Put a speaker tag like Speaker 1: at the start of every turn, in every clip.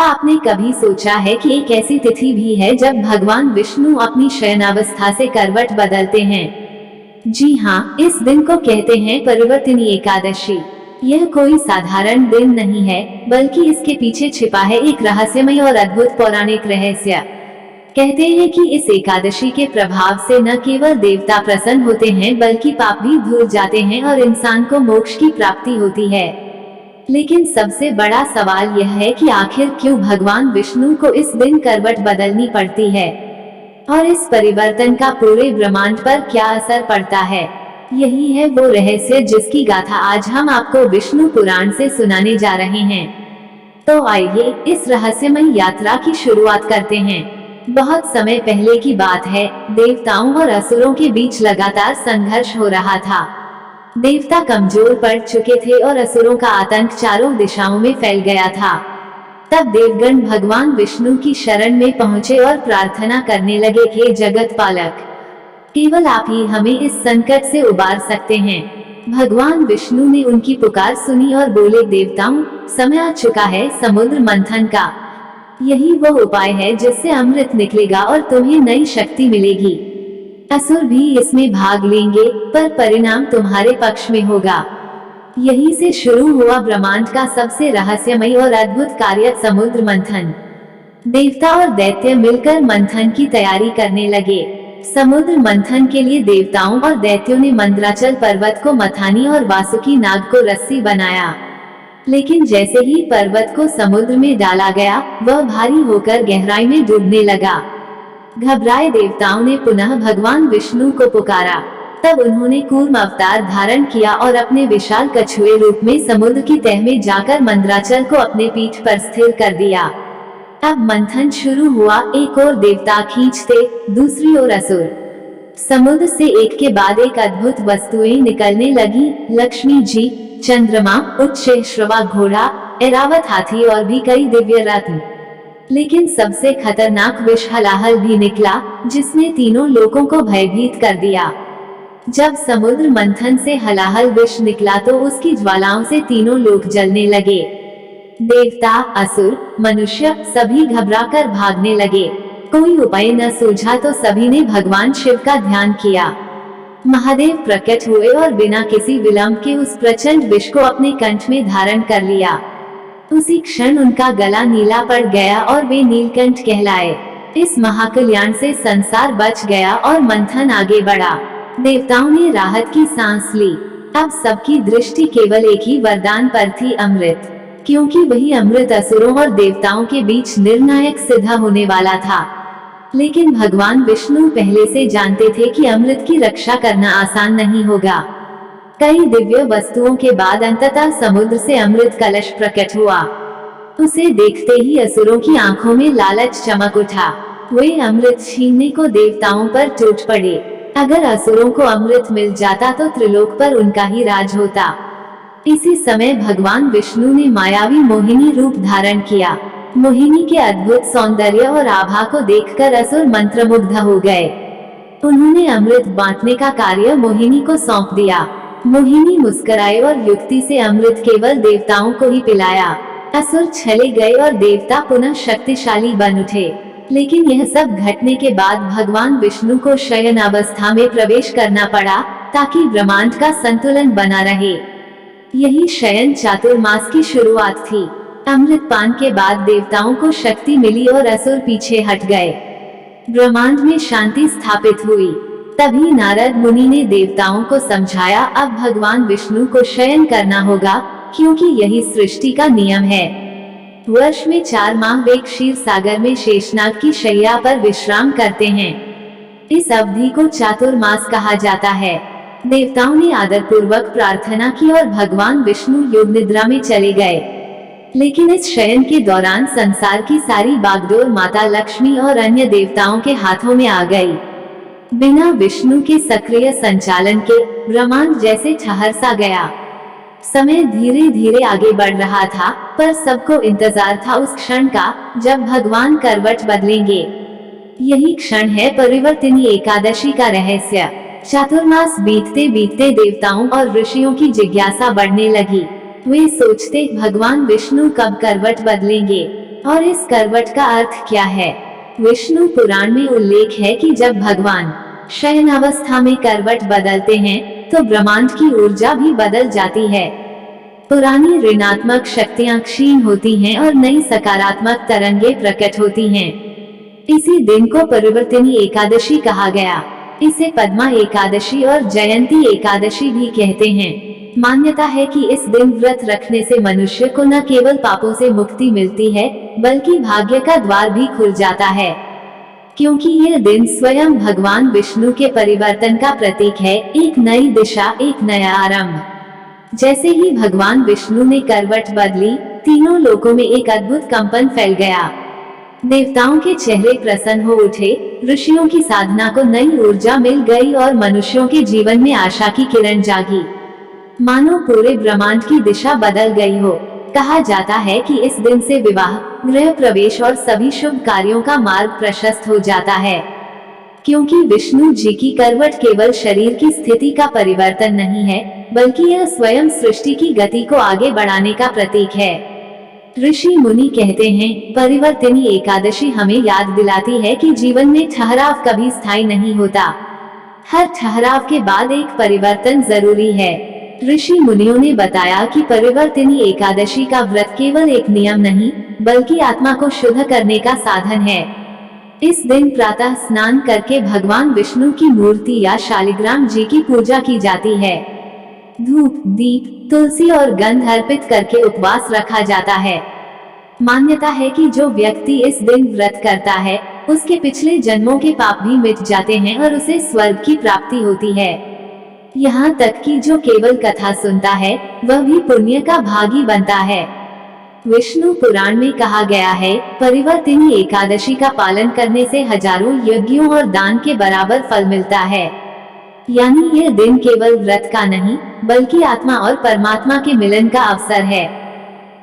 Speaker 1: आपने कभी सोचा है कि एक ऐसी तिथि भी है जब भगवान विष्णु अपनी शयनावस्था से करवट बदलते हैं? जी हाँ, इस दिन को कहते हैं परिवर्तिनी एकादशी। यह कोई साधारण दिन नहीं है, बल्कि इसके पीछे छिपा है एक रहस्यमय और अद्भुत पौराणिक रहस्य। कहते हैं कि इस एकादशी के प्रभाव से न केवल देवता प्रसन्न होते हैं, बल्कि पाप भी धुल जाते हैं और इंसान को मोक्ष की प्राप्ति होती है। लेकिन सबसे बड़ा सवाल यह है कि आखिर क्यों भगवान विष्णु को इस दिन करवट बदलनी पड़ती है, और इस परिवर्तन का पूरे ब्रह्मांड पर क्या असर पड़ता है। यही है वो रहस्य जिसकी गाथा आज हम आपको विष्णु पुराण से सुनाने जा रहे हैं। तो आइए इस रहस्यमय यात्रा की शुरुआत करते हैं। बहुत समय पहले की बात है, देवताओं और असुरों के बीच लगातार संघर्ष हो रहा था। देवता कमजोर पड़ चुके थे और असुरों का आतंक चारों दिशाओं में फैल गया था। तब देवगण भगवान विष्णु की शरण में पहुंचे और प्रार्थना करने लगे कि जगत पालक, केवल आप ही हमें इस संकट से उबार सकते हैं। भगवान विष्णु ने उनकी पुकार सुनी और बोले, देवताओं, समय आ चुका है समुद्र मंथन का। यही वो उपाय है जिससे अमृत निकलेगा और तुम्हें नई शक्ति मिलेगी। असुर भी इसमें भाग लेंगे, पर परिणाम तुम्हारे पक्ष में होगा। यही से शुरू हुआ ब्रह्मांड का सबसे रहस्यमय और अद्भुत कार्य, समुद्र मंथन। देवता और दैत्य मिलकर मंथन की तैयारी करने लगे। समुद्र मंथन के लिए देवताओं और दैत्यों ने मंदराचल पर्वत को मथानी और वासुकी नाग को रस्सी बनाया। लेकिन जैसे ही पर्वत को समुद्र में डाला गया, वह भारी होकर गहराई में डूबने लगा। घबराए देवताओं ने पुनः भगवान विष्णु को पुकारा। तब उन्होंने कूर्म अवतार धारण किया और अपने विशाल कछुए रूप में समुद्र की तह में जाकर मंदराचल को अपने पीठ पर स्थिर कर दिया। अब मंथन शुरू हुआ, एक ओर देवता खींचते, दूसरी ओर असुर। समुद्र से एक के बाद एक अद्भुत वस्तुएं निकलने लगी, लक्ष्मी जी, चंद्रमा, उच्च श्रवा घोड़ा, ऐरावत हाथी और भी कई दिव्य रत्न। लेकिन सबसे खतरनाक विष हलाहल भी निकला, जिसने तीनों लोगों को भयभीत कर दिया। जब समुद्र मंथन से हलाहल विष निकला तो उसकी ज्वालाओं से तीनों लोग जलने लगे। देवता, असुर, मनुष्य सभी घबराकर भागने लगे। कोई उपाय न सूझा तो सभी ने भगवान शिव का ध्यान किया। महादेव प्रकट हुए और बिना किसी विलंब के उस प्रचंड विष को अपने कंठ में धारण कर लिया। उसी क्षण उनका गला नीला पड़ गया और वे नीलकंठ कहलाए। इस महाकल्याण से संसार बच गया और मंथन आगे बढ़ा। देवताओं ने राहत की सांस ली। अब सबकी दृष्टि केवल एक ही वरदान पर थी, अमृत, क्योंकि वही अमृत असुरों और देवताओं के बीच निर्णायक सिद्ध होने वाला था। लेकिन भगवान विष्णु पहले से जानते थे कि अमृत की रक्षा करना आसान नहीं होगा। कई दिव्य वस्तुओं के बाद अंततः समुद्र से अमृत कलश प्रकट हुआ। उसे देखते ही असुरों की आंखों में लालच चमक उठा। वे अमृत छीनने को देवताओं पर टूट पड़े। अगर असुरों को अमृत मिल जाता तो त्रिलोक पर उनका ही राज होता। इसी समय भगवान विष्णु ने मायावी मोहिनी रूप धारण किया। मोहिनी के अद्भुत सौंदर्य और आभा को देखकर असुर मंत्रमुग्ध हो गए। उन्होंने अमृत बांटने का कार्य मोहिनी को सौंप दिया। मोहिनी मुस्कुराए और युक्ति से अमृत केवल देवताओं को ही पिलाया। असुर चले गए और देवता पुनः शक्तिशाली बन उठे। लेकिन यह सब घटने के बाद भगवान विष्णु को शयन अवस्था में प्रवेश करना पड़ा, ताकि ब्रह्मांड का संतुलन बना रहे। यही शयन चातुर्मास की शुरुआत थी। अमृत पान के बाद देवताओं को शक्ति मिली और असुर पीछे हट गए। ब्रह्मांड में शांति स्थापित हुई। तभी नारद मुनि ने देवताओं को समझाया, अब भगवान विष्णु को शयन करना होगा, क्योंकि यही सृष्टि का नियम है। वर्ष में 4 माह वे क्षीर सागर में शेषनाग की शैया पर विश्राम करते हैं। इस अवधि को चातुर्मास कहा जाता है। देवताओं ने आदरपूर्वक प्रार्थना की और भगवान विष्णु योग निद्रा में चले गए। लेकिन इस शयन के दौरान संसार की सारी बागडोर माता लक्ष्मी और अन्य देवताओं के हाथों में आ गई। बिना विष्णु के सक्रिय संचालन के ब्रह्मांड जैसे ठहर सा गया। समय धीरे धीरे आगे बढ़ रहा था, पर सबको इंतजार था उस क्षण का जब भगवान करवट बदलेंगे। यही क्षण है परिवर्तिनी एकादशी का रहस्य। चातुर्मास बीतते बीतते देवताओं और ऋषियों की जिज्ञासा बढ़ने लगी। वे सोचते, भगवान विष्णु कब करवट बदलेंगे। और इस करवट का अर्थ क्या है? विष्णु पुराण में उल्लेख है कि जब भगवान शयनावस्था में करवट बदलते हैं तो ब्रह्मांड की ऊर्जा भी बदल जाती है। पुरानी ऋणात्मक शक्तियां क्षीण होती हैं और नई सकारात्मक तरंगे प्रकट होती हैं। इसी दिन को परिवर्तिनी एकादशी कहा गया। इसे पद्मा एकादशी और जयंती एकादशी भी कहते हैं। मान्यता है कि इस दिन व्रत रखने से मनुष्य को न केवल पापों से मुक्ति मिलती है बल्कि भाग्य का द्वार भी खुल जाता है, क्योंकि यह दिन स्वयं भगवान विष्णु के परिवर्तन का प्रतीक है। एक नई दिशा, एक नया आरंभ। जैसे ही भगवान विष्णु ने करवट बदली, तीनों लोकों में एक अद्भुत कंपन फैल गया। देवताओं के चेहरे प्रसन्न हो उठे, ऋषियों की साधना को नई ऊर्जा मिल गई और मनुष्यों के जीवन में आशा की किरण जागी। मानो पूरे ब्रह्मांड की दिशा बदल गई हो। कहा जाता है कि इस दिन से विवाह, गृह प्रवेश और सभी शुभ कार्यों का मार्ग प्रशस्त हो जाता है, क्योंकि विष्णु जी की करवट केवल शरीर की स्थिति का परिवर्तन नहीं है बल्कि यह स्वयं सृष्टि की गति को आगे बढ़ाने का प्रतीक है। ऋषि मुनि कहते हैं, परिवर्तिनी एकादशी हमें याद दिलाती है कि जीवन में ठहराव कभी स्थायी नहीं होता। हर ठहराव के बाद एक परिवर्तन जरूरी है। ऋषि मुनियों ने बताया कि परिवर्तिनी एकादशी का व्रत केवल एक नियम नहीं बल्कि आत्मा को शुद्ध करने का साधन है। इस दिन प्रातः स्नान करके भगवान विष्णु की मूर्ति या शालिग्राम जी की पूजा की जाती है। धूप, दीप, तुलसी और गंध अर्पित करके उपवास रखा जाता है। मान्यता है कि जो व्यक्ति इस दिन व्रत करता है उसके पिछले जन्मों के पाप भी मिट जाते हैं और उसे स्वर्ग की प्राप्ति होती है। यहाँ तक कि जो केवल कथा सुनता है वह भी पुण्य का भागी बनता है। विष्णु पुराण में कहा गया है, परिवर्तिनी एकादशी का पालन करने से हजारों यज्ञों और दान के बराबर फल मिलता है। यानी यह दिन केवल व्रत का नहीं बल्कि आत्मा और परमात्मा के मिलन का अवसर है।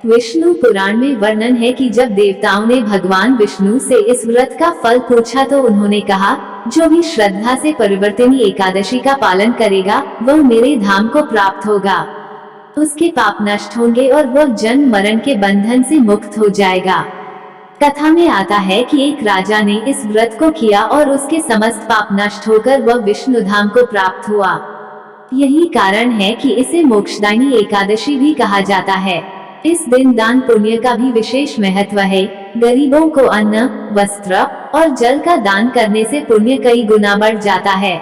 Speaker 1: विष्णु पुराण में वर्णन है कि जब देवताओं ने भगवान विष्णु से इस व्रत का फल पूछा तो उन्होंने कहा, जो भी श्रद्धा से परिवर्तिनी एकादशी का पालन करेगा वह मेरे धाम को प्राप्त होगा। उसके पाप नष्ट होंगे और वह जन्म मरण के बंधन से मुक्त हो जाएगा। कथा में आता है कि एक राजा ने इस व्रत को किया और उसके समस्त पाप नष्ट होकर वह विष्णु धाम को प्राप्त हुआ। यही कारण है कि इसे मोक्षदायिनी एकादशी भी कहा जाता है। इस दिन दान पुण्य का भी विशेष महत्व है। गरीबों को अन्न, वस्त्र और जल का दान करने से पुण्य कई गुना बढ़ जाता है।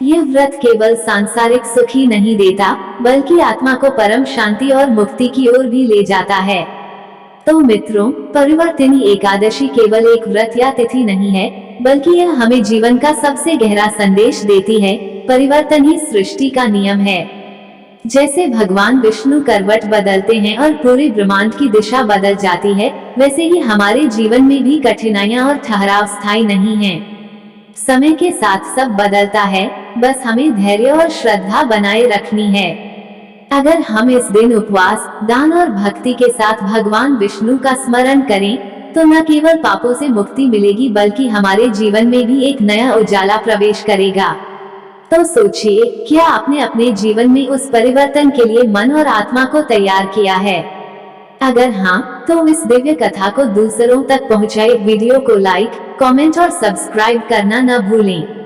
Speaker 1: यह व्रत केवल सांसारिक सुख ही नहीं देता बल्कि आत्मा को परम शांति और मुक्ति की ओर भी ले जाता है। तो मित्रों, परिवर्तिनी एकादशी केवल एक व्रत या तिथि नहीं है बल्कि यह हमें जीवन का सबसे गहरा संदेश देती है। परिवर्तन ही सृष्टि का नियम है। जैसे भगवान विष्णु करवट बदलते हैं और पूरे ब्रह्मांड की दिशा बदल जाती है, वैसे ही हमारे जीवन में भी कठिनाइयां और ठहराव स्थायी नहीं हैं। समय के साथ सब बदलता है, बस हमें धैर्य और श्रद्धा बनाए रखनी है। अगर हम इस दिन उपवास, दान और भक्ति के साथ भगवान विष्णु का स्मरण करें तो न केवल पापों से मुक्ति मिलेगी बल्कि हमारे जीवन में भी एक नया उजाला प्रवेश करेगा। तो सोचिए, क्या आपने अपने जीवन में उस परिवर्तन के लिए मन और आत्मा को तैयार किया है? अगर हाँ, तो इस दिव्य कथा को दूसरों तक पहुंचाए। वीडियो को लाइक, कमेंट और सब्सक्राइब करना न भूलें।